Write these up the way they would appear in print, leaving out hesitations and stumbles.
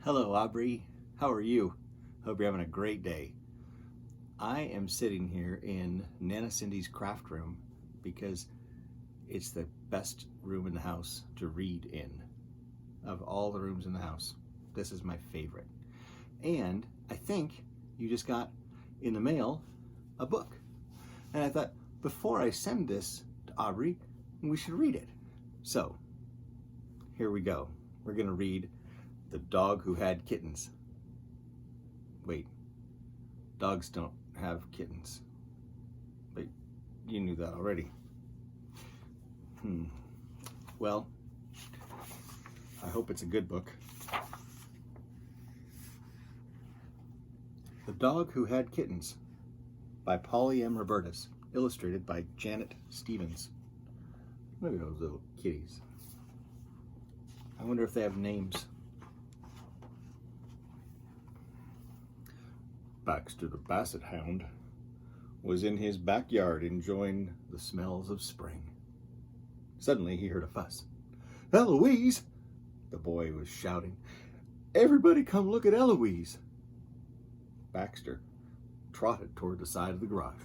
Hello, Aubrey. How are you? Hope you're having a great day. I am sitting here in Nana Cindy's craft room because it's the best room in the house to read in. Of all the rooms in the house, this is my favorite. And I think you just got in the mail a book. And I thought, before I send this to Aubrey, we should read it. So, here we go. We're going to read The Dog Who Had Kittens. Wait, dogs don't have kittens. But you knew that already. Well, I hope it's a good book. The Dog Who Had Kittens by Polly M. Robertus, illustrated by Janet Stevens. Look at those little kitties. I wonder if they have names. Baxter the Bassett Hound was in his backyard enjoying the smells of spring. Suddenly he heard a fuss. "Eloise!" the boy was shouting. "Everybody come look at Eloise!" Baxter trotted toward the side of the garage.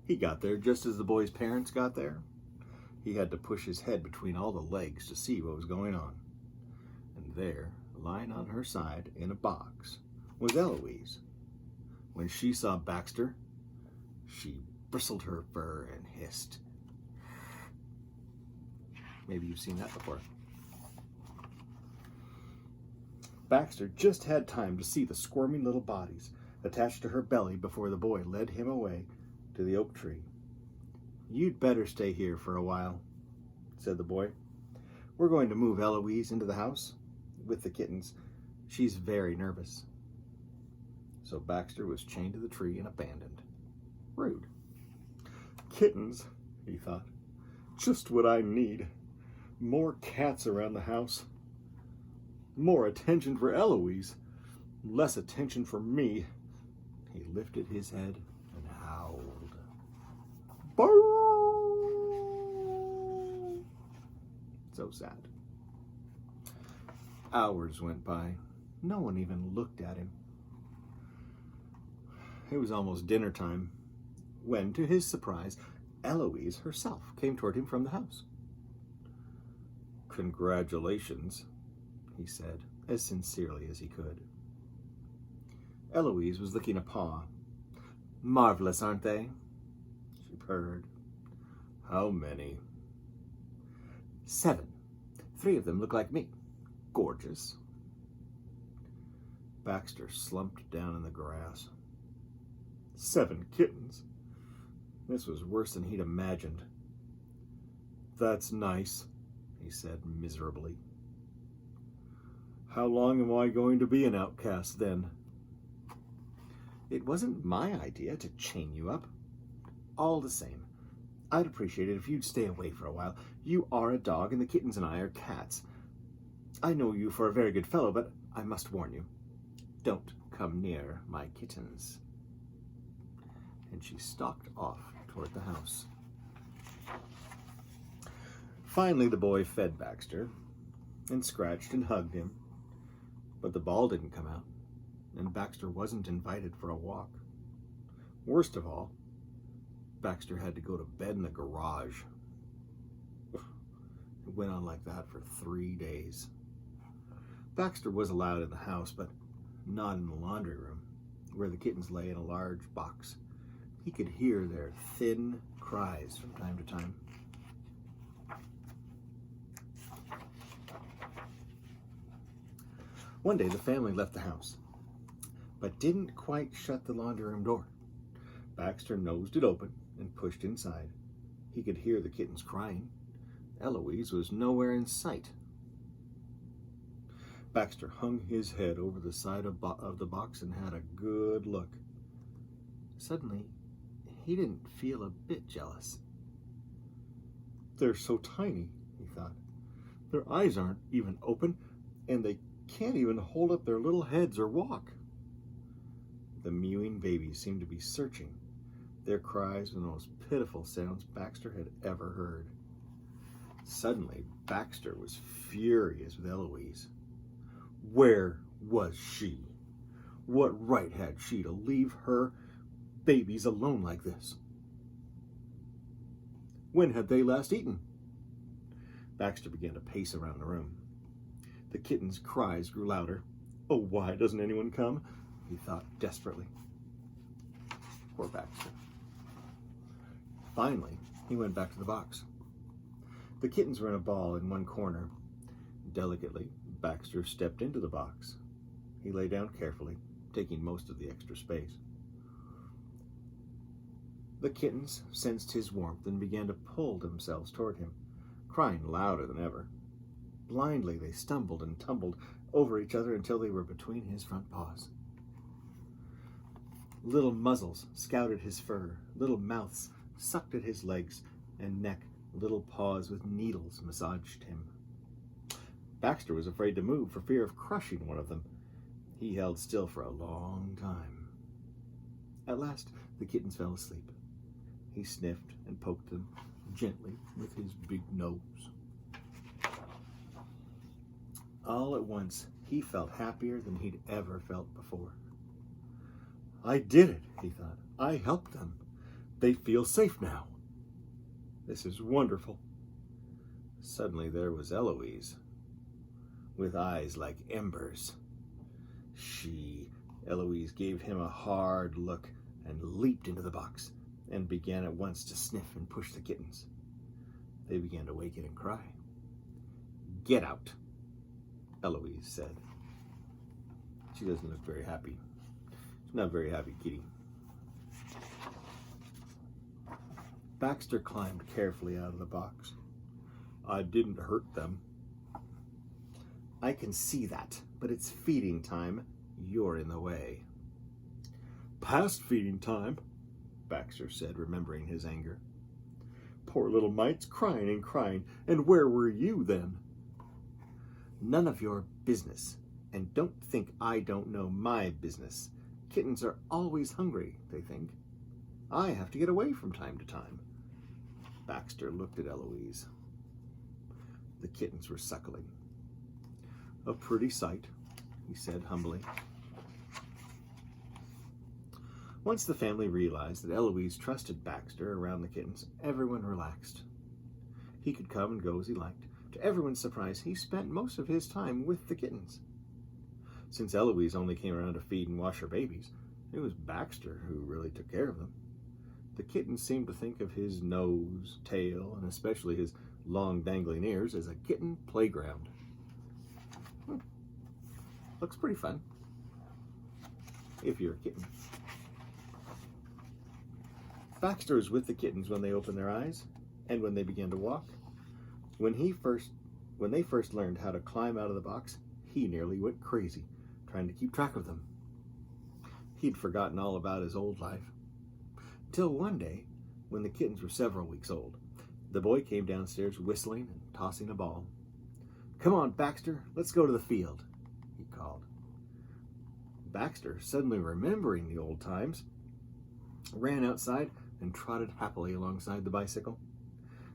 He got there just as the boy's parents got there. He had to push his head between all the legs to see what was going on. And there, lying on her side in a box, was Eloise. When she saw Baxter, she bristled her fur and hissed. Maybe you've seen that before. Baxter just had time to see the squirming little bodies attached to her belly before the boy led him away to the oak tree. "You'd better stay here for a while," said the boy. "We're going to move Eloise into the house with the kittens. She's very nervous." So Baxter was chained to the tree and abandoned. Rude. "Kittens," he thought. "Just what I need. More cats around the house. More attention for Eloise. Less attention for me." He lifted his head and howled. Bark! So sad. Hours went by. No one even looked at him. It was almost dinner time when, to his surprise, Eloise herself came toward him from the house. "Congratulations," he said, as sincerely as he could. Eloise was licking a paw. "Marvelous, aren't they?" she purred. "How many?" "7. 3 of them look like me. Gorgeous." Baxter slumped down in the grass. 7 kittens. This was worse than he'd imagined. "That's nice," he said miserably. "How long am I going to be an outcast then?" "It wasn't my idea to chain you up. All the same, I'd appreciate it if you'd stay away for a while. You are a dog and the kittens and I are cats. I know you for a very good fellow, but I must warn you. Don't come near my kittens." And she stalked off toward the house. Finally, the boy fed Baxter and scratched and hugged him. But the ball didn't come out, and Baxter wasn't invited for a walk. Worst of all, Baxter had to go to bed in the garage. It went on like that for 3 days. Baxter was allowed in the house, but not in the laundry room, where the kittens lay in a large box. He could hear their thin cries from time to time. One day the family left the house, but didn't quite shut the laundry room door. Baxter nosed it open and pushed inside. He could hear the kittens crying. Eloise was nowhere in sight. Baxter hung his head over the side of the box and had a good look. Suddenly, he didn't feel a bit jealous. "They're so tiny," he thought. "Their eyes aren't even open, and they can't even hold up their little heads or walk." The mewing babies seemed to be searching. Their cries were the most pitiful sounds Baxter had ever heard. Suddenly, Baxter was furious with Eloise. Where was she? What right had she to leave her babies alone like this? When had they last eaten? Baxter began to pace around the room. The kitten's cries grew louder. Oh, why doesn't anyone come? He thought desperately. Poor Baxter. Finally, he went back to the box. The kittens were in a ball in one corner. Delicately, Baxter stepped into the box. He lay down carefully, taking most of the extra space. The kittens sensed his warmth and began to pull themselves toward him, crying louder than ever. Blindly, they stumbled and tumbled over each other until they were between his front paws. Little muzzles scouted his fur, little mouths sucked at his legs and neck, little paws with needles massaged him. Baxter was afraid to move for fear of crushing one of them. He held still for a long time. At last, the kittens fell asleep. He sniffed and poked them gently with his big nose. All at once, he felt happier than he'd ever felt before. I did it, he thought. I helped them. They feel safe now. This is wonderful. Suddenly there was Eloise, with eyes like embers. Eloise gave him a hard look and leaped into the box and began at once to sniff and push the kittens. They began to waken and cry. Get out, Eloise said. She doesn't look very happy. She's not a very happy kitty. Baxter climbed carefully out of the box. I didn't hurt them. I can see that, but it's feeding time. You're in the way. Past feeding time, Baxter said, remembering his anger. Poor little mites, crying and crying. And where were you then? None of your business. And don't think I don't know my business. Kittens are always hungry, they think. I have to get away from time to time. Baxter looked at Eloise. The kittens were suckling. A pretty sight, he said humbly. Once the family realized that Eloise trusted Baxter around the kittens, everyone relaxed. He could come and go as he liked. To everyone's surprise, he spent most of his time with the kittens. Since Eloise only came around to feed and wash her babies, it was Baxter who really took care of them. The kittens seemed to think of his nose, tail, and especially his long dangling ears as a kitten playground. Looks pretty fun, if you're a kitten. Baxter was with the kittens when they opened their eyes and when they began to walk. When they first learned how to climb out of the box, he nearly went crazy, trying to keep track of them. He'd forgotten all about his old life. Till one day, when the kittens were several weeks old, the boy came downstairs whistling and tossing a ball. Come on, Baxter, let's go to the field, he called. Baxter, suddenly remembering the old times, ran outside and trotted happily alongside the bicycle.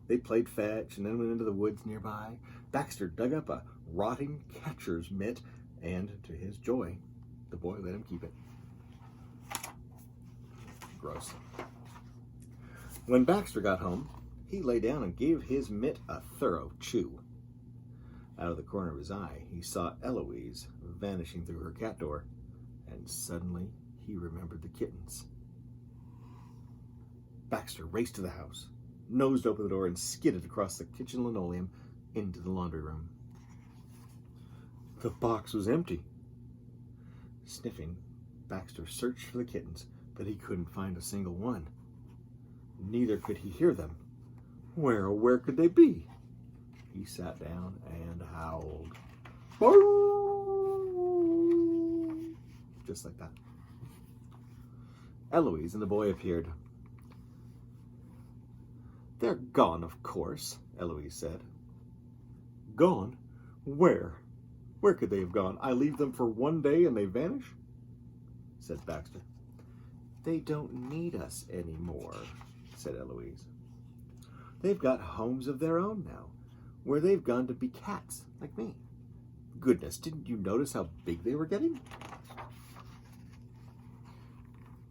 They played fetch and then went into the woods nearby. Baxter dug up a rotting catcher's mitt, and to his joy, the boy let him keep it. Gross. When Baxter got home, he lay down and gave his mitt a thorough chew. Out of the corner of his eye, he saw Eloise vanishing through her cat door, and suddenly he remembered the kittens. Baxter raced to the house, nosed open the door, and skidded across the kitchen linoleum into the laundry room. The box was empty. Sniffing, Baxter searched for the kittens, but he couldn't find a single one. Neither could he hear them. Where could they be? He sat down and howled. Just like that. Eloise and the boy appeared. They're gone, of course, Eloise said. Gone? Where? Where could they have gone? I leave them for one day and they vanish? Said Baxter. They don't need us anymore, said Eloise. They've got homes of their own now. where they've gone to be cats, like me. Goodness, didn't you notice how big they were getting?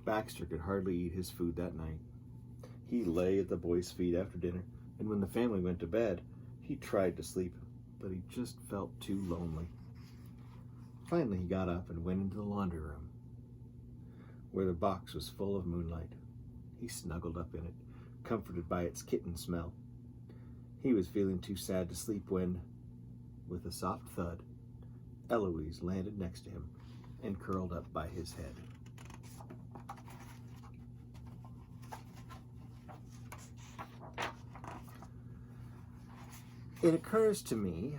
Baxter could hardly eat his food that night. He lay at the boys' feet after dinner, and when the family went to bed, he tried to sleep, but he just felt too lonely. Finally, he got up and went into the laundry room, where the box was full of moonlight. He snuggled up in it, comforted by its kitten smell. He was feeling too sad to sleep when, with a soft thud, Eloise landed next to him and curled up by his head. It occurs to me,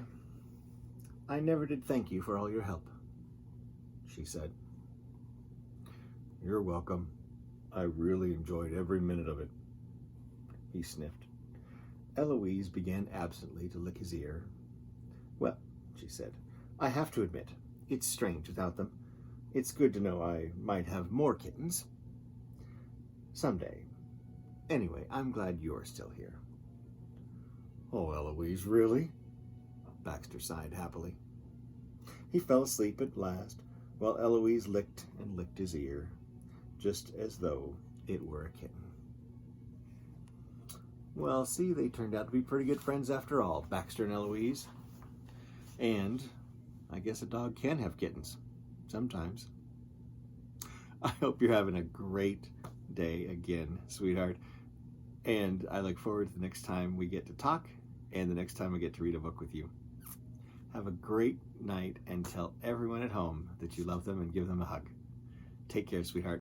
I never did thank you for all your help, she said. You're welcome. I really enjoyed every minute of it, he sniffed. Eloise began absently to lick his ear. Well, she said, I have to admit, it's strange without them. It's good to know I might have more kittens. Someday. Anyway, I'm glad you're still here. Oh, Eloise, really? Baxter sighed happily. He fell asleep at last, while Eloise licked and licked his ear, just as though it were a kitten. Well, see, they turned out to be pretty good friends after all, Baxter and Eloise. And I guess a dog can have kittens, sometimes. I hope you're having a great day again, sweetheart. And I look forward to the next time we get to talk and the next time I get to read a book with you. Have a great night and tell everyone at home that you love them and give them a hug. Take care, sweetheart.